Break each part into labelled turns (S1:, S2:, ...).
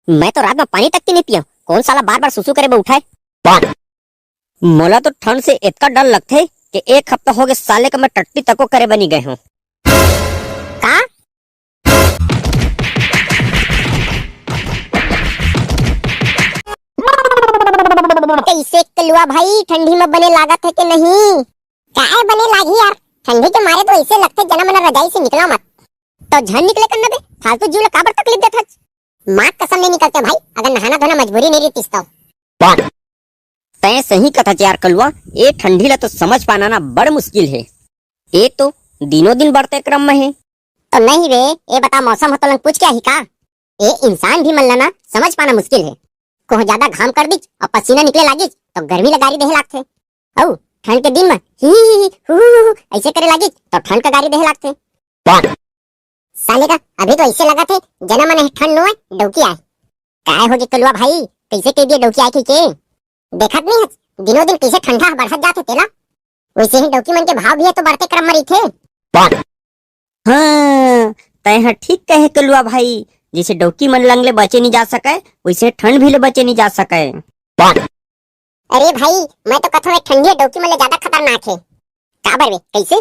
S1: मैं तो रात में पानी तक की नहीं पिया। कौन साला बार बार सुसु करे बे उठाए। मोला तो ठंड से इतना डर लगथे कि एक हफ्ता हो गए साले का मैं टट्टी तको करे बनी गए हूँ। का? कैसे कलुआ भाई ठंडी में बने लागत है कि नहीं? काहे बने लागी यार, ठंडी के मारे तो ऐसे लगते जना मना रजाई से निकला मत। तो झन निकले करना बे, फालतू जीव ला काबर तकलीफ देत हच। मां कसम नहीं निकलते भाई, अगर नहाना धोना मजबूरी नहीं रहती तो। तय सही कथा यार कलुआ, ये ठंडी ला तो समझ पाना ना बड़ मुश्किल है। ये तो दिनों दिन बढ़ते क्रम में है। तो नहीं रे, ये बता मौसम हो तो पूछ क्या ही का? ये इंसान भी मन लेना समझ पाना मुश्किल है। को ज्यादा घाम कर दी और पसीना निकले लागी तो गर्मी लगारी देहे लागथे। औ ठंड के दिन में ही ऐसे करे लागी तो ठंड का गारी देहे लागथे। साले का अभी तो ऐसे लगा थे जना मन ठंड नो है डौकी आए। काय हो गए कलुआ भाई, कैसे कह दिए डौकी आए के? देखत नहीं है दिनों दिन कैसे ठंडा बढ़त जाते तेला, वैसे ही डौकी मन के भाव भी है तो बढ़ते क्रम में थे। हाँ तय ठीक कहे कलुआ भाई, जैसे डौकी मन लंग ले बचे नहीं जा सके वैसे ठंड भी ले बचे नहीं जा सके। अरे भाई मैं तो कथो ठंडी डौकी मन ले ज्यादा खतरनाक है। काबर वे कैसे?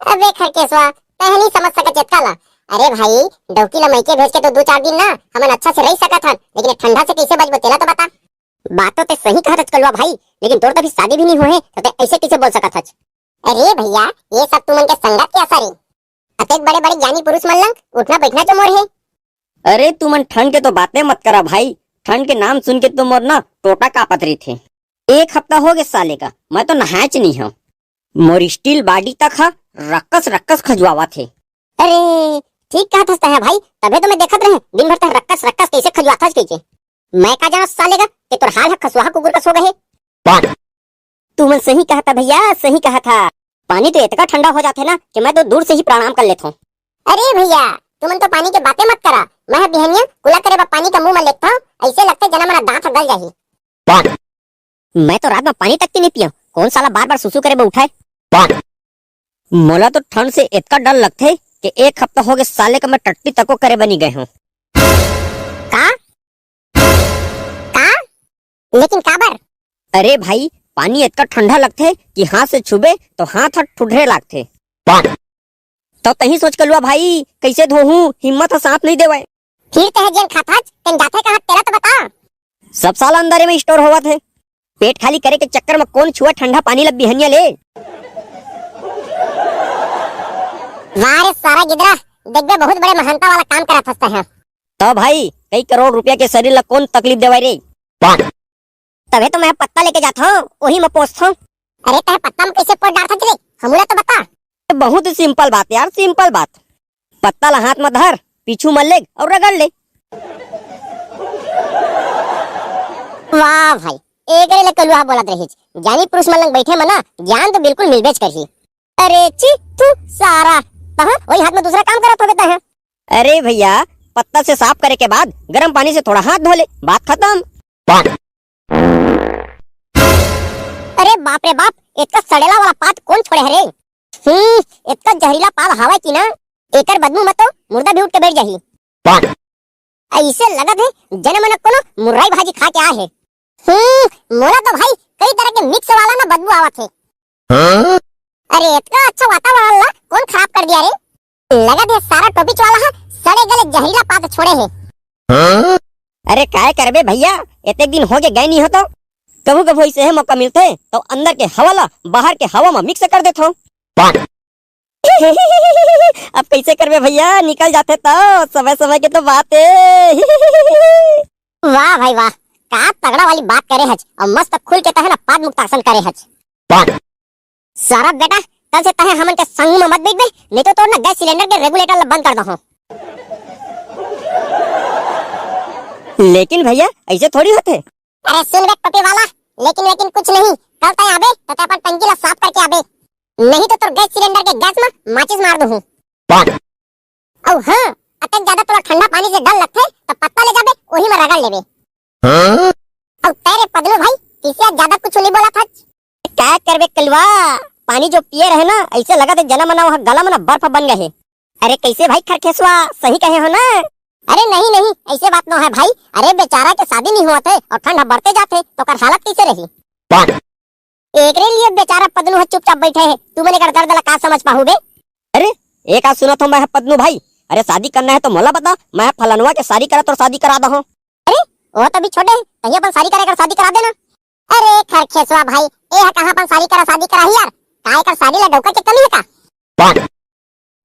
S1: अबे खरकेसवा पहली समझ सके चेतकाला। अरे भाई डौकी ला मैके भेज के तो 2-4 दिन ना हमन अच्छा से रह सकत हन, लेकिन ठंडा से कैसे बचबो तेला तो बता। बातों ते सही कहत कलुआ भाई, लेकिन तोर तो भी शादी भी नहीं हुए तो ते ऐसे कैसे बोल सकत हच? अरे भैया ये सब तुमन के संगत के असर है। अतेक बड़े बड़े ज्ञानी पुरुष मन लंग उठना बैठना तो मोर है। अरे तुमन ठंड के तो बातें मत करा भाई, ठंड के नाम सुन के तो मोर ना टोटा कापत रही थे। एक हफ्ता हो गया साले का मैं तो नहाच नहीं हूँ। मोर स्टील बॉडी तक हा रक्कस रक्कस खजुआवा थे। अरे ठीक कहत है भाई, तबे तो मैं देखत रहे दिन भर तक रक्कस रक्कस कैसे खजुआता है कैसे। मैं का जाना साले का कि तोर हाल है खसुआ कुकुर का सो गए। तुमन सही कहा था भैया, सही कहा था। पानी तो इतना ठंडा हो जाते ना कि मैं तो दूर से ही प्रणाम कर लेता हूँ। अरे भैया तुमन तो पानी की बातें मत करा, मैं बिहनिया कुला करे बा पानी का मुंह में लेता हूँ, ऐसे लगता जना मेरा दांत गल जाही। मैं तो रात में पानी तक की नहीं पिया। कौन साला बार बार सुसु करे बे उठाए। मोला तो ठंड से इतना डर लगथे कि एक हफ्ता हो गए साले का मैं टट्टी तको करे बनी गए हूँ। का? का? लेकिन काबर? अरे भाई पानी इतना ठंडा लगथे कि हाथ से छुबे तो हाथ ठुडरे लागथे। तो तही सोच कलुआ भाई कैसे धोहूं, हिम्मत साथ नहीं देवे। फिर तह जेन खाथाच तेन जाथे कहां तेरा तो बता। सब साल अंदर में स्टोर होवत है, पेट खाली करे के चक्कर में कौन छुआ ठंडा पानी लब बिहनिया ले। वारे सारा गिदरा देखबे बहुत बड़े महानता वाला काम करत हस्ता है। तो भाई कई करोड़ रुपया के शरीर ला कौन तकलीफ देवे रे? तबे तो मैं पत्ता लेके जाता हूँ, वही मैं पोसता हूँ। अरे तह पत्ता में कैसे पोस डालता रे, हमला तो बता। बहुत ही सिंपल बात यार, सिंपल बात। पत्ता ला हाथ में धर, पीछू में लेग और रगड़ ले। वाह भाई एक रे ले कलुआ बोलत रही, ज्ञानी पुरुष मन लंग बैठे मना ज्ञान तो बिल्कुल मिलबेच करही। अरे ची तू सारा तहां वही हाथ में दूसरा काम करत होगे तहां। अरे भैया पत्ता से साफ करे के बाद गर्म पानी से थोड़ा हाथ धो ले, बात खत्म। अरे बाप रे बाप, इतना सड़ेला वाला पात कौन छोड़े हरे? इतना जहरीला पाल हवा की ना, एकर बदबू में तो मुर्दा भी उठ के बैठ जाही। ऐसे लगत है जन मन कोनो मुर्राई भाजी खा के आए है। मोला तो भाई कई तरह के मिक्स वाला ना बदबू आवत है। अरे इतना अच्छा वातावरण ला कौन खराब कर दिया रे? लगत है सारा टोपीच वाला सड़े गले जहरीला पात छोड़े है। अरे काय करबे भैया, इतने दिन हो गए गए नहीं हो तो कभू कभू ऐसे है मौका मिलते तो अंदर के हवा ला बाहर के हवा में मिक्स कर देता हूँ। अब कैसे करबे भैया, निकल जाते तो समय समय के तो बात है। वाह भाई वाह, का तगड़ा वाली बात करे हज और मस्त खुल के तहे ना पाद मुक्तासन करे हज। सारा बेटा कल से तहे हमन के संग में मत बैठ, नहीं तो ना गैस सिलेंडर के रेगुलेटर ला बंद कर दो। लेकिन भैया ऐसे थोड़ी होते। अरे सुन बे टोपी वाला, लेकिन कुछ नहीं, कल तय आबे तो तय अपन टंकी ला साफ करके आबे, नहीं तो गैस सिलेंडर के गैस में माचिस मार दूं। औ हां अतक ज्यादा तोरा ठंडा पानी से डर लगथे तो पत्ता ले जाबे वही में रगड़ लेबे। औ तेरे पगलू भाई किसे ज्यादा कुछ नहीं बोला था। क्या करबे कलवा, पानी जो पिए रहे ना ऐसे लगा थे जना मना वहां गला मना बर्फ बन गए। अरे कैसे भाई खरखेसवा, सही कहे हो ना? अरे नहीं नहीं, ऐसे बात न है भाई। अरे बेचारा के शादी नहीं हुआ थे और ठंड बढ़ते जाते तो कर हालत कैसे रही। एकरे लिए बेचारा पदनू है चुपचाप बैठे है, तू मैंने कर दर्द ला का समझ पाहू बे। अरे एक आज सुना तो मैं पदनू भाई, अरे शादी करना है तो मोला बता, मैं फलानुआ के शादी करा तो शादी करा दो। अरे वो तो अभी छोटे हैं, कहीं अपन शादी करा कर शादी करा देना। अरे खरखेसवा भाई, ए है कहां अपन शादी करा ही यार, काहे कर शादी ला डौका के कमी है का।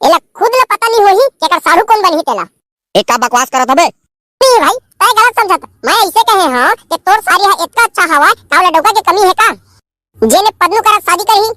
S1: एला खुद ला पता नहीं होही कि कर साड़ू कौन बनी तेला। एक का बकवास करत हबे। नहीं भाई तय गलत समझत, मैं ऐसे कहे हां कि तोर साड़ी है इतना अच्छा हवा, कावला डौका के कमी है का। जेने पदनू करा शादी करही।